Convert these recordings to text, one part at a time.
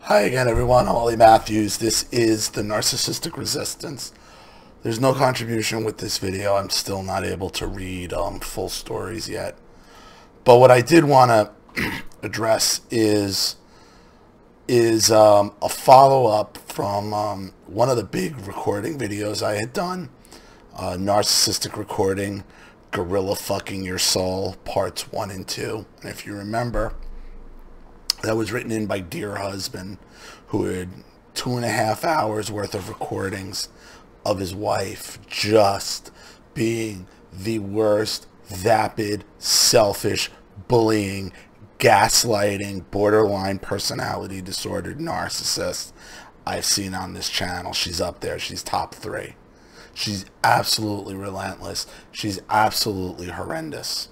Hi again, everyone. I'm Ollie Matthews. This is the Narcissistic Resistance. There's no contribution with this video. I'm still not able to read full stories yet. But what I did want to address is a follow-up from one of the big recording videos I had done. Narcissistic recording, Gorilla Fucking Your Soul, parts 1 and 2. And if you remember, that was written in by Dear Husband, who had 2.5 hours worth of recordings of his wife just being the worst, vapid, selfish, bullying, gaslighting, borderline personality disordered narcissist I've seen on this channel. She's up there. She's top 3. She's absolutely relentless. She's absolutely horrendous.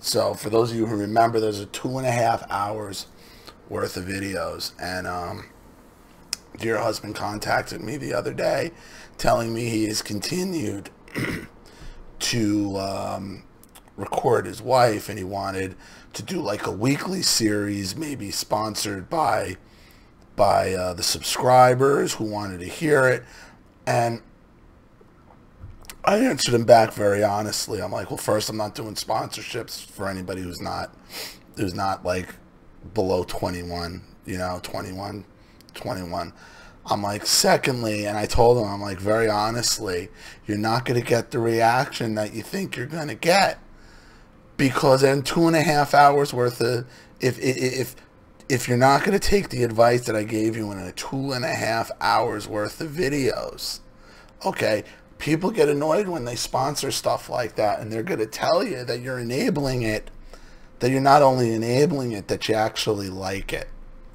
So for those of you who remember, there's a 2.5 hours worth of videos, and Dear Husband contacted me the other day telling me he has continued to record his wife, and he wanted to do like a weekly series, maybe sponsored by the subscribers who wanted to hear it. And I answered him back very honestly. I'm like, well, first, I'm not doing sponsorships for anybody who's not like below 21, 21. I'm like, secondly, and I told him, I'm like, very honestly, you're not going to get the reaction that you think you're going to get, because in 2.5 hours worth of, if you're not going to take the advice that I gave you in a 2.5 hours worth of videos, okay, people get annoyed when they sponsor stuff like that, and they're going to tell you that you're enabling it, that you're not only enabling it, that you actually like it.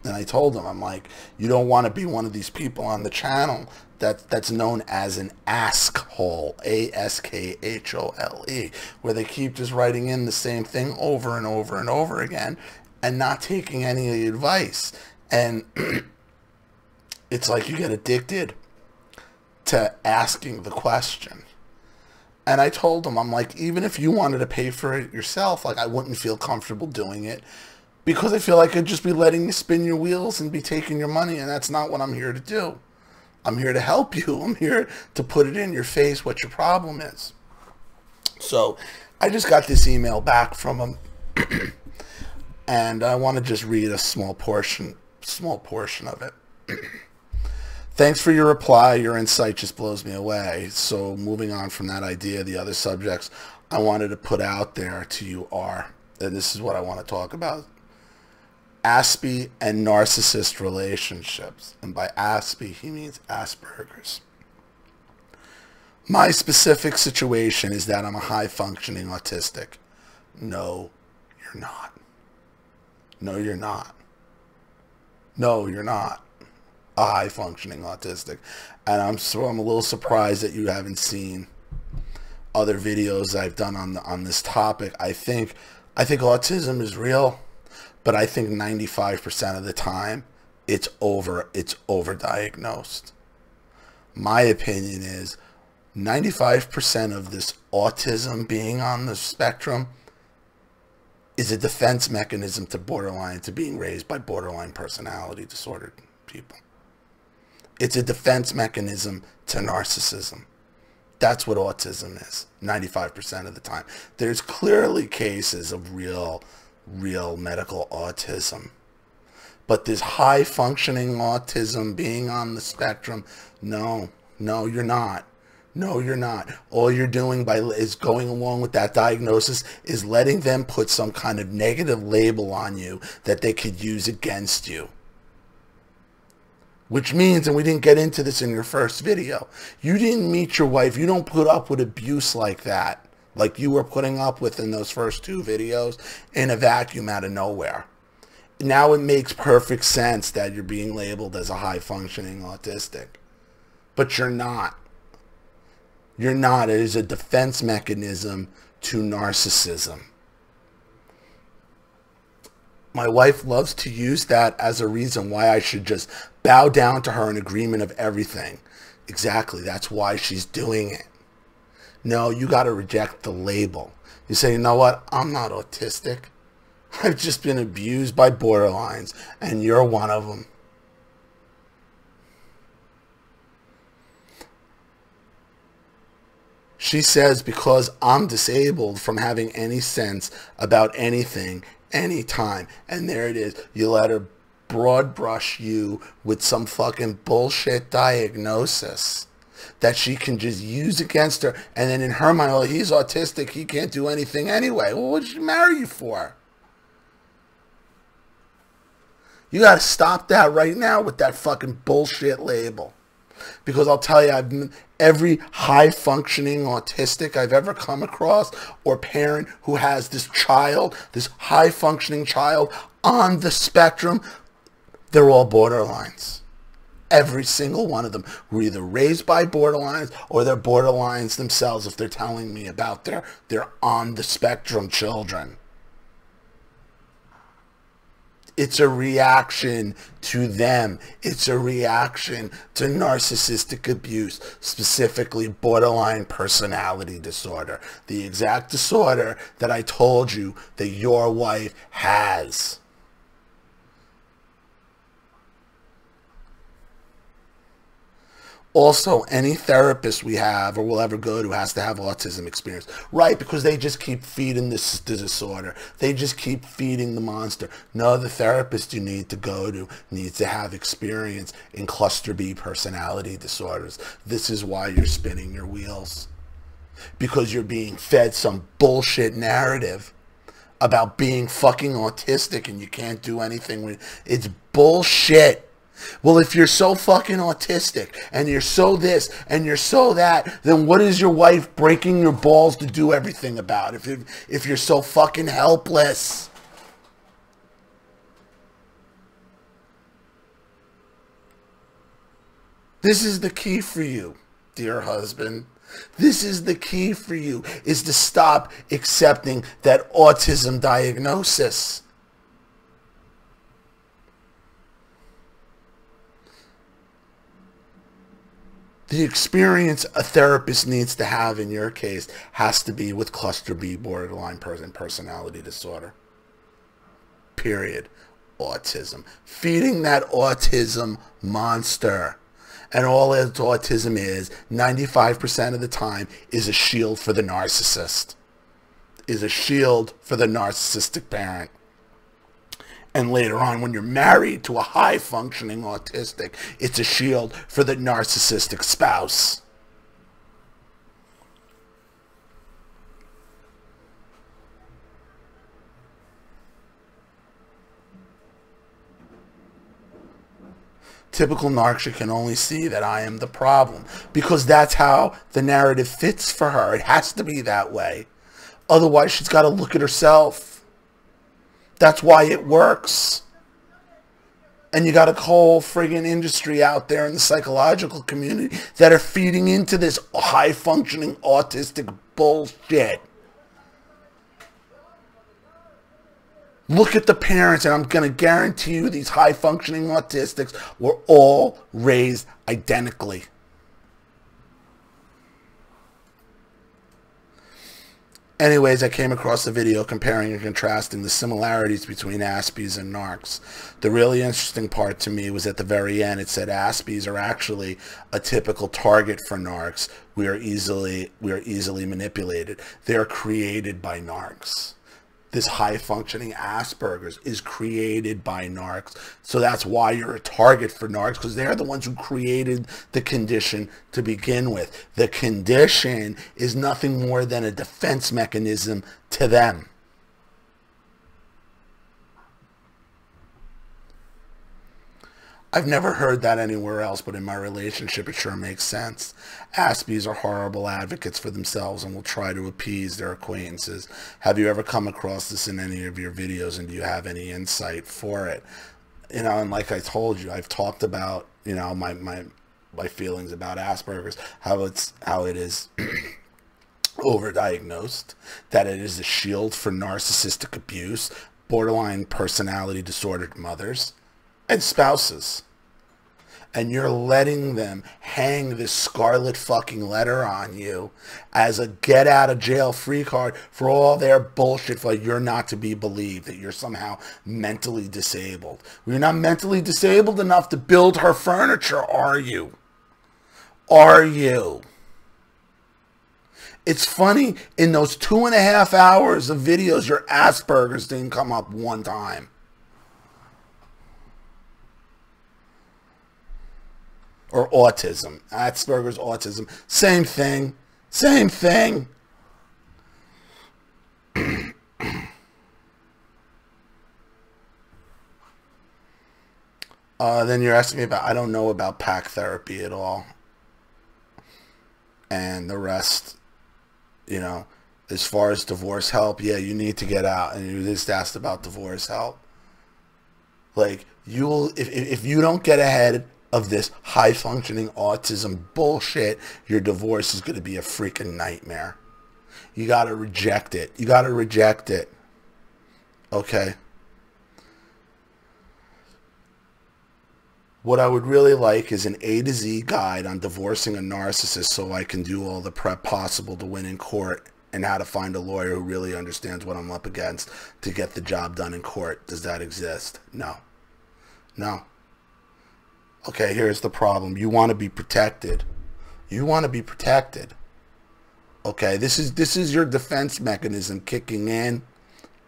And I told them, I'm like, you don't want to be one of these people on the channel that's known as an askhole, A-S-K-H-O-L-E, where they keep just writing in the same thing over and over and over again and not taking any of the advice. And it's like you get addicted to asking the question. And I told him, I'm like, even if you wanted to pay for it yourself, like, I wouldn't feel comfortable doing it, because I feel like I'd just be letting you spin your wheels and be taking your money, and that's not what I'm here to do. I'm here to help you. I'm here to put it in your face what your problem is. So I just got this email back from him, and I want to just read a small portion of it. Thanks for your reply. Your insight just blows me away. So moving on from that idea, the other subjects I wanted to put out there to you are, and this is what I want to talk about, Aspie and narcissist relationships. And by Aspie, he means Asperger's. My specific situation is that I'm a high-functioning autistic. No, you're not. No, you're not. No, you're not a high-functioning autistic. And I'm a little surprised that you haven't seen other videos I've done on this topic. I think autism is real, but I think 95% of the time it's overdiagnosed. My opinion is 95% of this autism being on the spectrum is a defense mechanism to being raised by borderline personality disordered people. It's a defense mechanism to narcissism. That's what autism is, 95% of the time. There's clearly cases of real medical autism. But this high-functioning autism being on the spectrum, no, you're not. No, you're not. All you're doing is going along with that diagnosis is letting them put some kind of negative label on you that they could use against you. Which means, and we didn't get into this in your first video, you didn't meet your wife, you don't put up with abuse like that, like you were putting up with in those first 2 videos, in a vacuum out of nowhere. Now it makes perfect sense that you're being labeled as a high-functioning autistic. But you're not. You're not. It is a defense mechanism to narcissism. My wife loves to use that as a reason why I should just bow down to her in agreement of everything. Exactly. That's why she's doing it. No, you got to reject the label. You say, you know what? I'm not autistic. I've just been abused by borderlines, and you're one of them. She says, because I'm disabled from having any sense about anything, anytime. And there it is. You let her broad brush you with some fucking bullshit diagnosis that she can just use against her. And then in her mind, well, he's autistic. He can't do anything anyway. Well, what did she marry you for? You got to stop that right now with that fucking bullshit label. Because I'll tell you, every high-functioning autistic I've ever come across, or parent who has this child, this high-functioning child on the spectrum, they're all borderlines. Every single one of them were either raised by borderlines or they're borderlines themselves if they're telling me about their on the spectrum children. It's a reaction to them. It's a reaction to narcissistic abuse, specifically borderline personality disorder. The exact disorder that I told you that your wife has. Also, any therapist we have or will ever go to has to have autism experience. Right, because they just keep feeding this disorder. They just keep feeding the monster. No, the therapist you need to go to needs to have experience in cluster B personality disorders. This is why you're spinning your wheels. Because you're being fed some bullshit narrative about being fucking autistic and you can't do anything with it. It's bullshit. Well, if you're so fucking autistic and you're so this and you're so that, then what is your wife breaking your balls to do everything about if you're so fucking helpless? This is the key for you, dear husband. This is the key for you, is to stop accepting that autism diagnosis. The experience a therapist needs to have in your case has to be with cluster B borderline personality disorder. Period. Autism. Feeding that autism monster. And all that autism is, 95% of the time, is a shield for the narcissist. Is a shield for the narcissistic parent. And later on, when you're married to a high-functioning autistic, it's a shield for the narcissistic spouse. Typical narcissist can only see that I am the problem, because that's how the narrative fits for her. It has to be that way. Otherwise, she's got to look at herself. That's why it works. And you got a whole friggin' industry out there in the psychological community that are feeding into this high-functioning autistic bullshit. Look at the parents, and I'm going to guarantee you these high-functioning autistics were all raised identically. Anyways, I came across a video comparing and contrasting the similarities between Aspies and Narcs. The really interesting part to me was at the very end. It said Aspies are actually a typical target for Narcs. We are easily manipulated. They're created by Narcs. This high-functioning Asperger's is created by narcs. So that's why you're a target for narcs, because they're the ones who created the condition to begin with. The condition is nothing more than a defense mechanism to them. I've never heard that anywhere else, but in my relationship, it sure makes sense. Aspies are horrible advocates for themselves and will try to appease their acquaintances. Have you ever come across this in any of your videos, and do you have any insight for it? You know, and like I told you, I've talked about, you know, my feelings about Asperger's, how it is overdiagnosed, that it is a shield for narcissistic abuse, borderline personality disordered mothers, and spouses. and you're letting them hang this scarlet fucking letter on you as a get out of jail free card for all their bullshit, for you're not to be believed, that you're somehow mentally disabled. You're not mentally disabled enough to build her furniture, are you? Are you? It's funny, in those 2.5 hours of videos, your Asperger's didn't come up one time. Or autism. Asperger's, autism. Same thing. Same thing. Then you're asking me about, I don't know about pack therapy at all. And the rest, you know, as far as divorce help, yeah, you need to get out. And you just asked about divorce help. Like, you will, if you don't get ahead of this high-functioning autism bullshit, your divorce is going to be a freaking nightmare. You got to reject it. You got to reject it. Okay? What I would really like is an A to Z guide on divorcing a narcissist so I can do all the prep possible to win in court, and how to find a lawyer who really understands what I'm up against to get the job done in court. Does that exist? No. No. Okay, here's the problem. You want to be protected. You want to be protected. Okay, this is your defense mechanism kicking in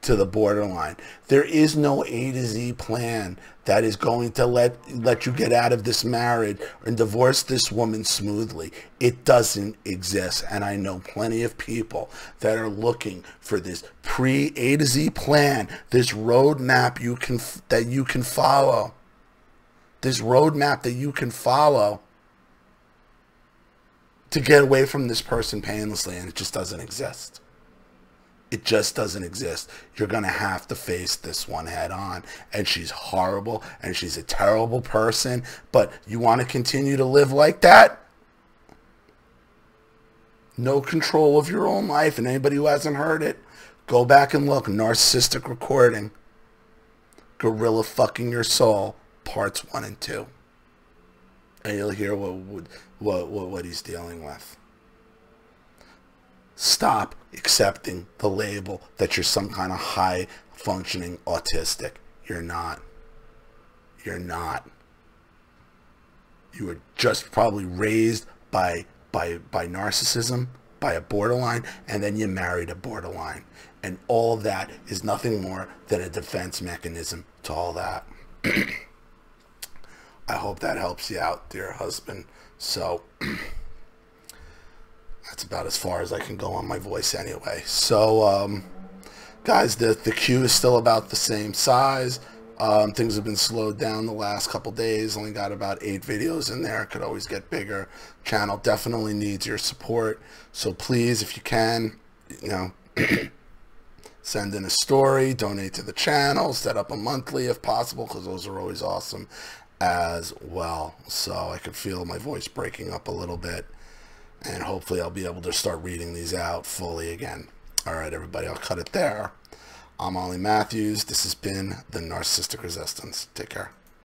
to the borderline. There is no A to Z plan that is going to let you get out of this marriage and divorce this woman smoothly. It doesn't exist. And I know plenty of people that are looking for this pre-A to Z plan, this roadmap that you can follow. This roadmap that you can follow to get away from this person painlessly, and it just doesn't exist. It just doesn't exist. You're going to have to face this one head on. And she's horrible, and she's a terrible person, but you want to continue to live like that? No control of your own life, and anybody who hasn't heard it, go back and look. Narcissistic recording. Gorilla fucking your soul. Parts 1 and 2, and you'll hear what he's dealing with. Stop accepting the label that you're some kind of high-functioning autistic. You're not. You're not. You were just probably raised by narcissism, by a borderline, and then you married a borderline, and all that is nothing more than a defense mechanism to all that. I hope that helps you out, dear husband. So that's about as far as I can go on my voice anyway. So guys, the queue is still about the same size. Things have been slowed down the last couple days. Only got about 8 videos in there. Could always get bigger. Channel definitely needs your support. So please, if you can, you know, send in a story, donate to the channel, set up a monthly if possible, because those are always awesome as well. So I could feel my voice breaking up a little bit, and hopefully I'll be able to start reading these out fully again. All right, everybody, I'll cut it there. I'm Ollie Matthews. This has been the Narcissistic Resistance. Take care.